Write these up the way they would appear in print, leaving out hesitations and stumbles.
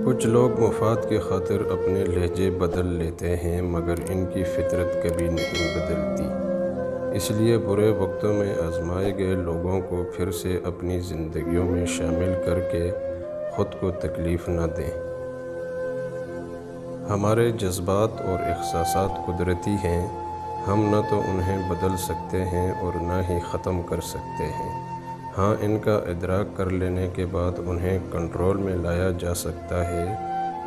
کچھ لوگ مفاد کی خاطر اپنے لہجے بدل لیتے ہیں مگر ان کی فطرت کبھی نہیں بدلتی۔ اس لیے برے وقتوں میں آزمائے گئے لوگوں کو پھر سے اپنی زندگیوں میں شامل کر کے خود کو تکلیف نہ دیں۔ ہمارے جذبات اور احساسات قدرتی ہیں، ہم نہ تو انہیں بدل سکتے ہیں اور نہ ہی ختم کر سکتے ہیں۔ ہاں، ان کا ادراک کر لینے کے بعد انہیں کنٹرول میں لایا جا سکتا ہے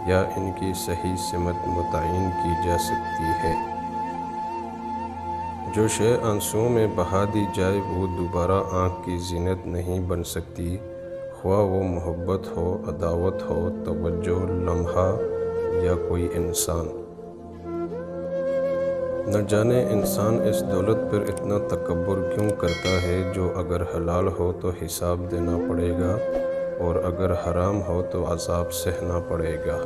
یا ان کی صحیح سمت متعین کی جا سکتی ہے۔ جو شے آنسوؤں میں بہا دی جائے وہ دوبارہ آنکھ کی زینت نہیں بن سکتی، خواہ وہ محبت ہو، عداوت ہو، توجہ، لمحہ یا کوئی انسان۔ نہ جانے انسان اس دولت پر اتنا تکبر کیوں کرتا ہے جو اگر حلال ہو تو حساب دینا پڑے گا اور اگر حرام ہو تو عذاب سہنا پڑے گا۔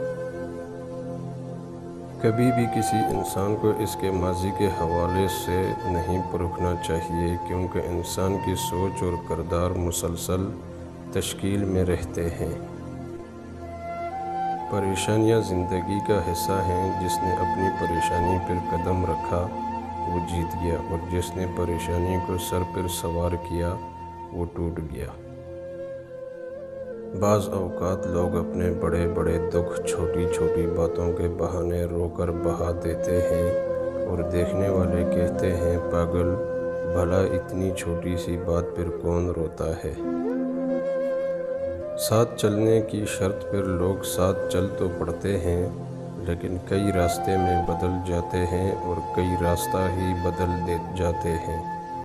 کبھی بھی کسی انسان کو اس کے ماضی کے حوالے سے نہیں پرکھنا چاہیے، کیونکہ انسان کی سوچ اور کردار مسلسل تشکیل میں رہتے ہیں۔ پریشانیاں زندگی کا حصہ ہیں، جس نے اپنی پریشانی پر قدم رکھا وہ جیت گیا اور جس نے پریشانی کو سر پر سوار کیا وہ ٹوٹ گیا۔ بعض اوقات لوگ اپنے بڑے بڑے دکھ چھوٹی چھوٹی باتوں کے بہانے رو کر بہا دیتے ہیں اور دیکھنے والے کہتے ہیں پاگل، بھلا اتنی چھوٹی سی بات پر کون روتا ہے۔ ساتھ چلنے کی شرط پر لوگ ساتھ چل تو پڑتے ہیں لیکن کئی راستے میں بدل جاتے ہیں اور کئی راستہ ہی بدل جاتے ہیں۔